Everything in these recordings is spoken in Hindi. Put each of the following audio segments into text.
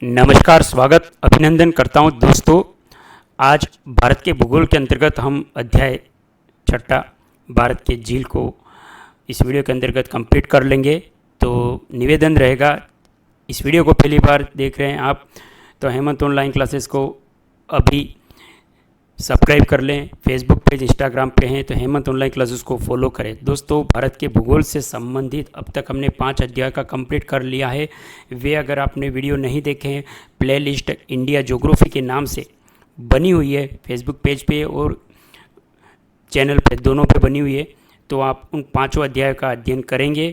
नमस्कार, स्वागत अभिनंदन करता हूं दोस्तों। आज भारत के भूगोल के अंतर्गत हम अध्याय छठा भारत के झील को इस वीडियो के अंतर्गत कंप्लीट कर लेंगे। तो निवेदन रहेगा, इस वीडियो को पहली बार देख रहे हैं आप तो हेमंत ऑनलाइन क्लासेस को अभी सब्सक्राइब कर लें। फेसबुक पेज, इंस्टाग्राम पे हैं तो हेमंत ऑनलाइन क्लासेस को फॉलो करें। दोस्तों, भारत के भूगोल से संबंधित अब तक हमने 5 अध्याय का कंप्लीट कर लिया है। वे अगर आपने वीडियो नहीं देखे हैं, प्लेलिस्ट इंडिया ज्योग्राफी के नाम से बनी हुई है, फेसबुक पेज पे और चैनल पे, दोनों पे बनी हुई है। तो आप उन 5 अध्याय का अध्ययन करेंगे।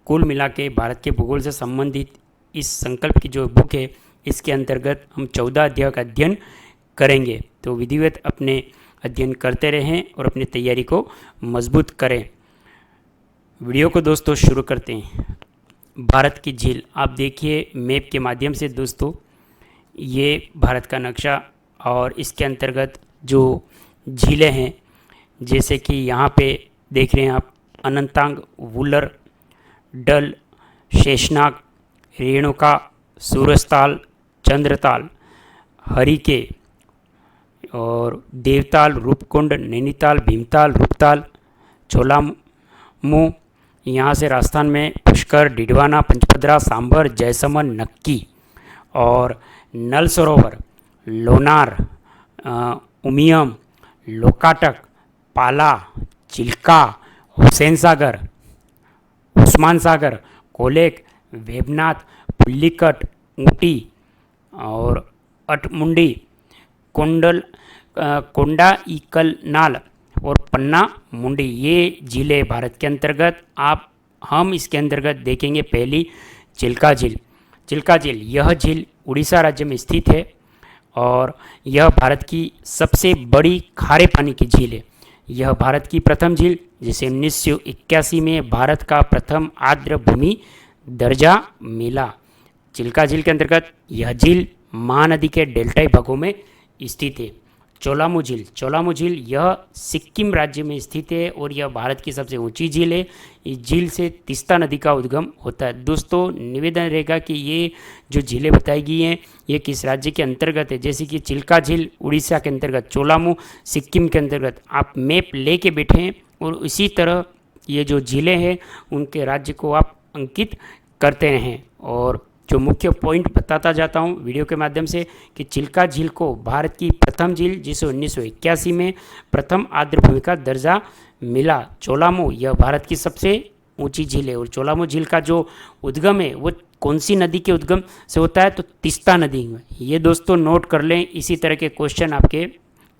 कुल मिला के भारत के भूगोल से संबंधित इस संकल्प की जो बुक है, इसके अंतर्गत हम 14 अध्याय का अध्ययन करेंगे। तो विधिवत अपने अध्ययन करते रहें और अपनी तैयारी को मजबूत करें। वीडियो को दोस्तों शुरू करते हैं। भारत की झील आप देखिए मैप के माध्यम से दोस्तों, ये भारत का नक्शा और इसके अंतर्गत जो झीलें हैं, जैसे कि यहाँ पे देख रहे हैं आप, अनंतांग, वुलर, डल, शेषनाग, रेणुका, सूरजताल, चंद्रताल, हरिके और देवताल, रूपकुंड, नैनीताल, भीमताल, रूपताल, छोलामू, यहाँ से राजस्थान में पुष्कर, डिडवाना, पंचपदरा, सांभर, जयसमन, नक्की और नल सरोवर, लोनार, उमियम, लोकाटक, पाला, चिल्का, हुसैन सागर, उस्मान सागर, कोलेक, वेबनाथ, पुल्लिकट, ऊटी और अटमुंडी, कोंडाईकलनाल और पन्ना मुंडी, ये झीलें भारत के अंतर्गत हम इसके अंतर्गत देखेंगे। पहली, चिल्का झील। चिल्का झील, यह झील उड़ीसा राज्य में स्थित है और यह भारत की सबसे बड़ी खारे पानी की झील है। यह भारत की प्रथम झील, जिसे 1981 में भारत का प्रथम आर्द्र भूमि दर्जा मिला। चिल्का झील के अंतर्गत यह झील महानदी के डेल्टाई भागों में स्थित है। चोलामू झील। चोलामू झील यह सिक्किम राज्य में स्थित है और यह भारत की सबसे ऊंची झील है। इस झील से तीस्ता नदी का उद्गम होता है। दोस्तों, निवेदन रहेगा कि ये जो झीलें बताई गई हैं, ये किस राज्य के अंतर्गत है। जैसे कि चिल्का झील उड़ीसा के अंतर्गत, चोलामू सिक्किम के अंतर्गत। आप मैप लेके बैठे हैं और इसी तरह ये जो झीलें हैं उनके राज्य को आप अंकित करते रहें। और जो मुख्य पॉइंट बताता जाता हूँ वीडियो के माध्यम से कि चिल्का झील को भारत की प्रथम झील, जिसे 1981 में प्रथम आर्द्र भूमि का दर्जा मिला। चोलामू, यह भारत की सबसे ऊंची झील है और चोलामू झील का जो उद्गम है वो कौन सी नदी के उद्गम से होता है, तो तीस्ता नदी में। ये दोस्तों नोट कर लें, इसी तरह के क्वेश्चन आपके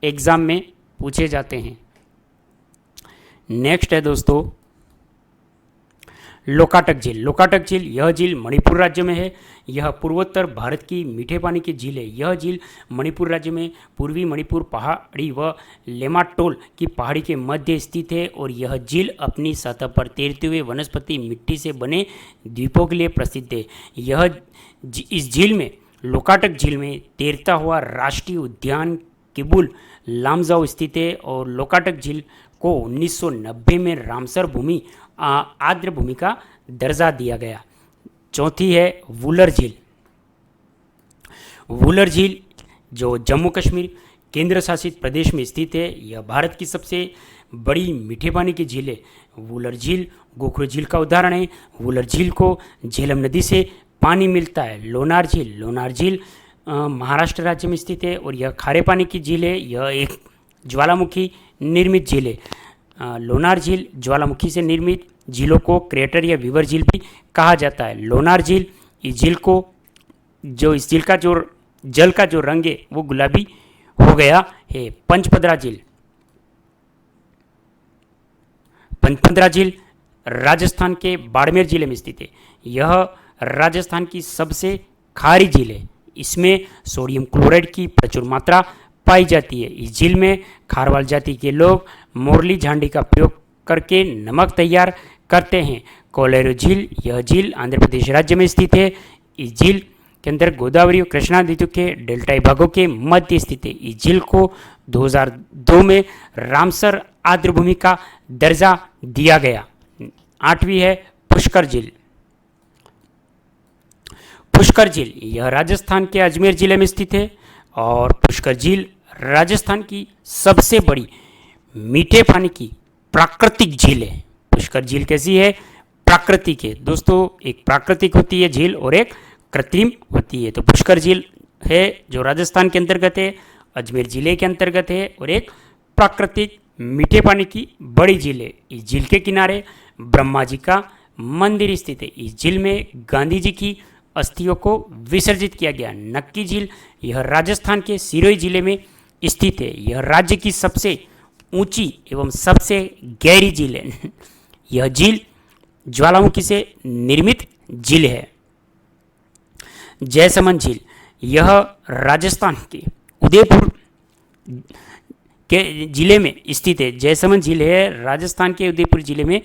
एग्जाम में पूछे जाते हैं। नेक्स्ट है दोस्तों लोकाटक झील। लोकाटक झील, यह झील मणिपुर राज्य में है। यह पूर्वोत्तर भारत की मीठे पानी की झील है। यह झील मणिपुर राज्य में पूर्वी मणिपुर पहाड़ी व लेमाटोल की पहाड़ी के मध्य स्थित है और यह झील अपनी सतह पर तैरते हुए वनस्पति मिट्टी से बने द्वीपों के लिए प्रसिद्ध है। इस झील में, लोकाटक झील में तैरता हुआ राष्ट्रीय उद्यान किबुल लामजाओ स्थित है और लोकाटक झील को 1990 में रामसर भूमि आर्द्र भूमि का दर्जा दिया गया। चौथी है वुलर झील। वुलर झील जो जम्मू कश्मीर केंद्र शासित प्रदेश में स्थित है, यह भारत की सबसे बड़ी मीठे पानी की झील है। वुलर झील गोखरू झील का उदाहरण है। वुलर झील को झेलम नदी से पानी मिलता है। लोनार झील। लोनार झील महाराष्ट्र राज्य में स्थित है और यह खारे पानी की झील है। यह एक ज्वालामुखी निर्मित झील है। लोनार झील ज्वालामुखी से निर्मित झीलों को क्रेटर या विवर झील भी कहा जाता है। लोनार झील, इस झील का जो जल का जो रंग है वो गुलाबी हो गया है। पंचपदरा झील। पंचपदरा झील राजस्थान के बाड़मेर जिले में स्थित है। यह राजस्थान की सबसे खारी झील है। इसमें सोडियम क्लोराइड की प्रचुर मात्रा पाई जाती है। इस झील में खारवाल जाति के लोग मोरली झांडी का प्रयोग करके नमक तैयार करते हैं। कोलेरू झील, यह झील आंध्र प्रदेश राज्य में स्थित है। इस झील के अंदर गोदावरी और कृष्णा नदियों के डेल्टाई भागों के मध्य स्थित है। इस झील को 2002 में रामसर आर्द्र भूमि का दर्जा दिया गया। 8वीं है पुष्कर झील। पुष्कर झील, यह राजस्थान के अजमेर जिले में स्थित है और पुष्कर झील राजस्थान की सबसे बड़ी मीठे पानी की प्राकृतिक झील है। पुष्कर झील कैसी है? प्राकृतिक है दोस्तों, एक प्राकृतिक होती है झील और एक कृत्रिम होती है। तो पुष्कर झील है जो राजस्थान के अंतर्गत है, अजमेर जिले के अंतर्गत है और एक प्राकृतिक मीठे पानी की बड़ी झील है। इस झील के किनारे ब्रह्मा जी का मंदिर स्थित है। इस झील में गांधी जी की अस्थियों को विसर्जित किया गया। नक्की झील, यह राजस्थान के सिरोही जिले में स्थित है। यह राज्य की सबसे ऊंची एवं सबसे गहरी झील है। यह झील ज्वालामुखी से निर्मित झील है। जैसमंद झील, यह राजस्थान के उदयपुर के जिले में स्थित है। जैसमंद झील है राजस्थान के उदयपुर जिले में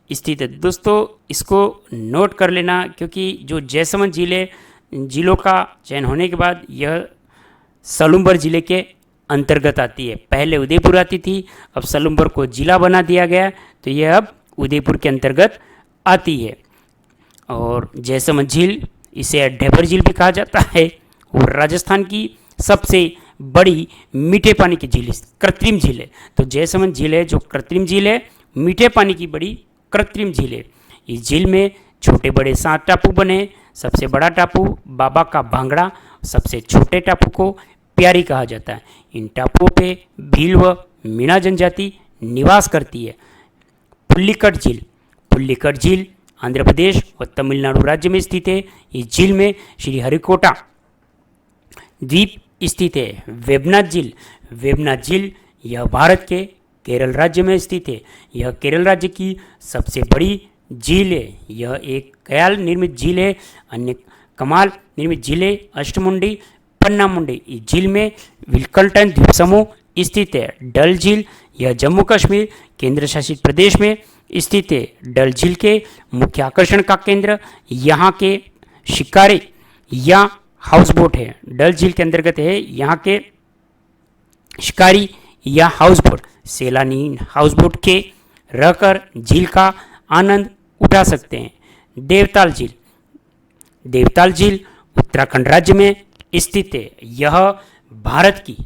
स्थित है। दोस्तों इसको नोट कर लेना, क्योंकि जो जैसमंद झील है, जिलों का चयन होने के बाद यह सलूम्बर जिले के अंतर्गत आती है। पहले उदयपुर आती थी, अब सलूम्बर को जिला बना दिया गया, तो यह अब उदयपुर के अंतर्गत आती है। और जैसमंद झील, इसे ढेबर झील भी कहा जाता है, और राजस्थान की सबसे बड़ी मीठे पानी की झील, कृत्रिम झील है। तो जैसमंद झील है जो कृत्रिम झील है, मीठे पानी की बड़ी कृत्रिम झील है। इस झील में छोटे बड़े 7 टापू बने। सबसे बड़ा टापू बाबा का भांगड़ा, सबसे छोटे टापू को प्यारी कहा जाता है। इन टापुओं पे भील व मीणा जनजाति निवास करती है। पुल्लिकट झील, पुल्लिकट झील आंध्र प्रदेश व तमिलनाडु राज्य में स्थित है। इस झील में श्री हरिकोटा द्वीप स्थित है। वेबनाथ झील, वेबनाथ झील यह भारत के केरल राज्य में स्थित है। यह केरल राज्य की सबसे बड़ी झील है। यह एक कयाल निर्मित झील है। अन्य कमाल निर्मित झीलें अष्टमुंडी, पन्नामुंडी। इस झील में विल्कल्टन द्वीप समूह स्थित है। डल झील, यह जम्मू कश्मीर केंद्र शासित प्रदेश में स्थित है। डल झील के मुख्य आकर्षण का केंद्र यहाँ के शिकारी या हाउस बोट है। डल झील के अंतर्गत है यहाँ के शिकारी या हाउस बोट। सैलानी हाउस बोट के रहकर झील का आनंद उठा सकते हैं। देवताल झील, देवताल झील उत्तराखंड राज्य में स्थित है। यह भारत की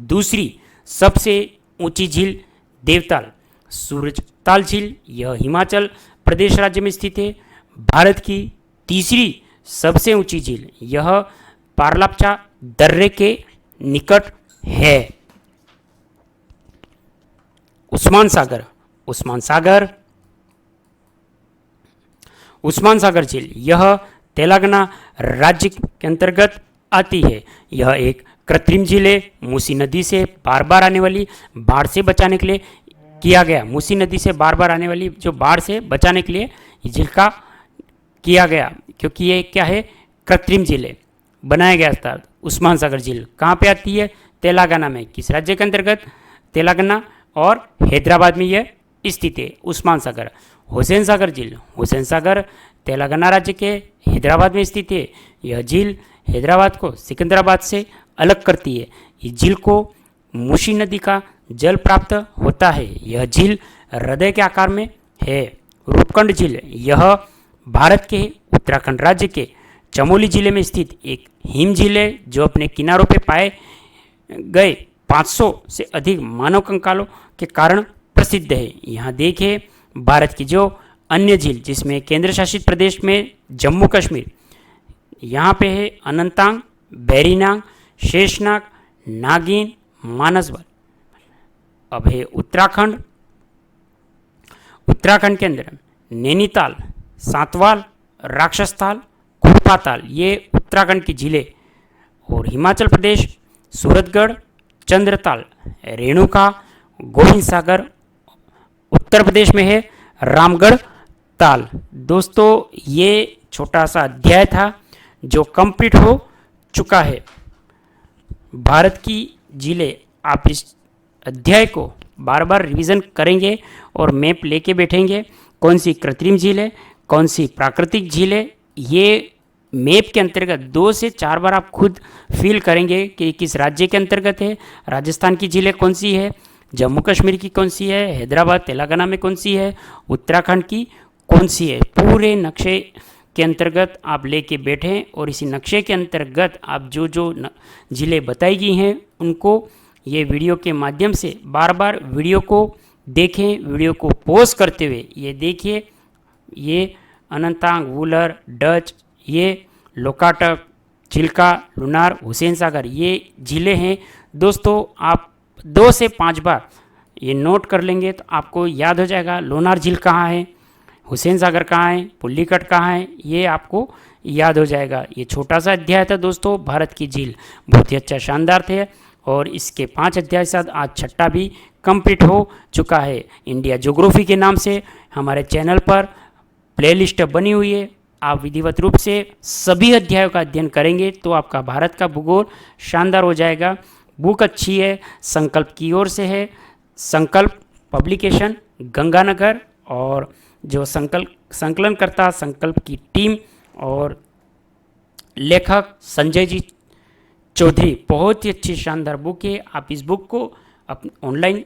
दूसरी सबसे ऊंची झील देवताल। सूरजताल झील, यह हिमाचल प्रदेश राज्य में स्थित है। भारत की तीसरी सबसे ऊंची झील, यह पारलापचा दर्रे के निकट है। उस्मान सागर, उस्मान सागर, उस्मान सागर झील, यह तेलंगाना राज्य के अंतर्गत आती है। यह एक कृत्रिम झील है। मूसी नदी से बार बार आने वाली बाढ़ से बचाने के लिए किया गया। मूसी नदी से बार बार आने वाली जो बाढ़ से बचाने के लिए झील का किया गया, क्योंकि ये क्या है, कृत्रिम झील है, बनाया गया था। उस्मान सागर झील कहाँ पे आती है? तेलंगाना में। किस राज्य के अंतर्गत? तेलंगाना और हैदराबाद में यह स्थित है उस्मान सागर। हुसैन सागर झील, हुसैन सागर तेलंगाना राज्य के हैदराबाद में स्थित है। यह झील हैदराबाद को सिकंदराबाद से अलग करती है। इस झील को मूसी नदी का जल प्राप्त होता है। यह झील हृदय के आकार में है। रूपकुंड झील, यह भारत के उत्तराखंड राज्य के चमोली जिले में स्थित एक हिम झील है, जो अपने किनारों पर पाए गए 500 से अधिक मानव कंकालों के कारण प्रसिद्ध है। यहाँ देखिए भारत की जो अन्य झील, जिसमें केंद्र शासित प्रदेश में जम्मू कश्मीर, यहाँ पे है अनंतनाग, बैरीनाग, शेषनाग, नागिन, मानसबल। अब है उत्तराखंड, उत्तराखंड के अंदर नैनीताल, सातवाल, राक्षसताल, कुरपाताल, ये उत्तराखंड की झीलें। और हिमाचल प्रदेश सूरतगढ़, चंद्रताल, रेणुका, गोविंद सागर। उत्तर प्रदेश में है रामगढ़ ताल। दोस्तों ये छोटा सा अध्याय था जो कंप्लीट हो चुका है। भारत की झीलें, आप इस अध्याय को बार बार रिवीजन करेंगे और मैप लेके बैठेंगे, कौन सी कृत्रिम झील है, कौन सी प्राकृतिक झील है। ये मैप के अंतर्गत 2 से 4 बार आप खुद फील करेंगे कि किस राज्य के अंतर्गत है। राजस्थान की झीलें कौन सी है, जम्मू कश्मीर की कौन सी है, हैदराबाद तेलंगाना में कौन सी है, उत्तराखंड की कौन सी है। पूरे नक्शे के अंतर्गत आप लेके बैठें और इसी नक्शे के अंतर्गत आप जो जो ज़िले बताई गई हैं उनको ये वीडियो के माध्यम से बार बार वीडियो को देखें, वीडियो को पॉज करते हुए ये देखिए, ये अनंतनाग, वूलर, डच, ये लोकाटक, चिल्का, लुनार, हुसैन सागर ये ज़िले हैं दोस्तों। आप 2 से 5 बार ये नोट कर लेंगे तो आपको याद हो जाएगा लोनार झील कहाँ है, हुसैन सागर कहाँ है, पुल्लीकट कहाँ है, ये आपको याद हो जाएगा। ये छोटा सा अध्याय था दोस्तों, भारत की झील बहुत ही अच्छा शानदार थे और इसके 5 अध्याय साथ आज छठा भी कंप्लीट हो चुका है। इंडिया ज्योग्राफी के नाम से हमारे चैनल पर प्लेलिस्ट बनी हुई है। आप विधिवत रूप से सभी अध्यायों का अध्ययन करेंगे तो आपका भारत का भूगोल शानदार हो जाएगा। बुक अच्छी है, संकल्प की ओर से है, संकल्प पब्लिकेशन गंगानगर, और जो संकलन करता संकल्प की टीम और लेखक संजय जी चौधरी, बहुत ही अच्छी शानदार बुक है। आप इस बुक को ऑनलाइन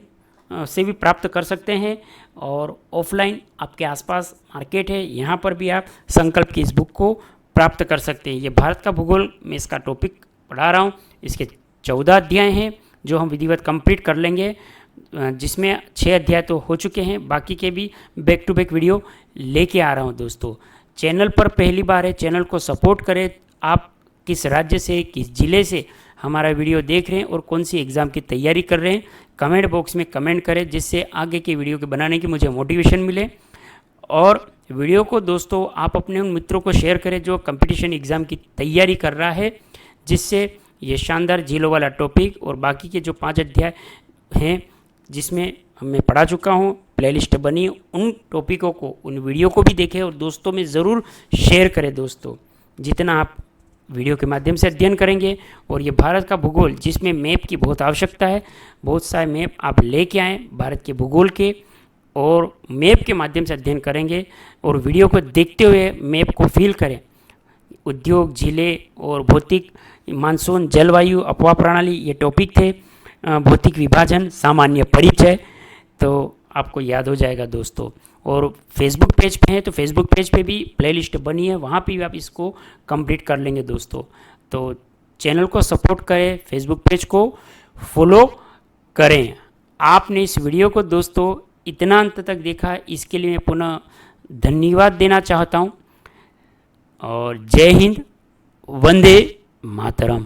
से भी प्राप्त कर सकते हैं और ऑफलाइन आपके आसपास मार्केट है, यहाँ पर भी आप संकल्प की इस बुक को प्राप्त कर सकते हैं। ये भारत का भूगोल मैं इसका टॉपिक पढ़ा रहा हूँ, इसके 14 अध्याय हैं जो हम विधिवत कंप्लीट कर लेंगे, जिसमें 6 अध्याय तो हो चुके हैं, बाकी के भी बैक टू बैक वीडियो लेके आ रहा हूं दोस्तों। चैनल पर पहली बार है, चैनल को सपोर्ट करें। आप किस राज्य से, किस ज़िले से हमारा वीडियो देख रहे हैं और कौन सी एग्ज़ाम की तैयारी कर रहे हैं, कमेंट बॉक्स में कमेंट करें, जिससे आगे के वीडियो के बनाने की मुझे मोटिवेशन मिले। और वीडियो को दोस्तों आप अपने उन मित्रों को शेयर करें जो कंपटीशन एग्ज़ाम की तैयारी कर रहा है, जिससे ये शानदार झीलों वाला टॉपिक और बाकी के जो 5 अध्याय हैं जिसमें मैं पढ़ा चुका हूँ, प्लेलिस्ट बनी, उन टॉपिकों को, उन वीडियो को भी देखें और दोस्तों में ज़रूर शेयर करें। दोस्तों जितना आप वीडियो के माध्यम से अध्ययन करेंगे और ये भारत का भूगोल जिसमें मैप की बहुत आवश्यकता है, बहुत सारे मैप आप लेके आएँ भारत के भूगोल के, और मैप के माध्यम से अध्ययन करेंगे और वीडियो को देखते हुए मैप को फील करें। उद्योग, जिले और भौतिक, मानसून, जलवायु, अपवा प्रणाली ये टॉपिक थे। भौतिक विभाजन, सामान्य परिचय, तो आपको याद हो जाएगा दोस्तों। और फेसबुक पेज पे हैं तो फेसबुक पेज पे भी प्लेलिस्ट बनी है, वहाँ पे भी आप इसको कंप्लीट कर लेंगे दोस्तों। तो चैनल को सपोर्ट करें, फेसबुक पेज को फॉलो करें। आपने इस वीडियो को दोस्तों इतना अंत तक देखा, इसके लिए मैं पुनः धन्यवाद देना चाहता हूँ। और जय हिंद, वंदे मातरम।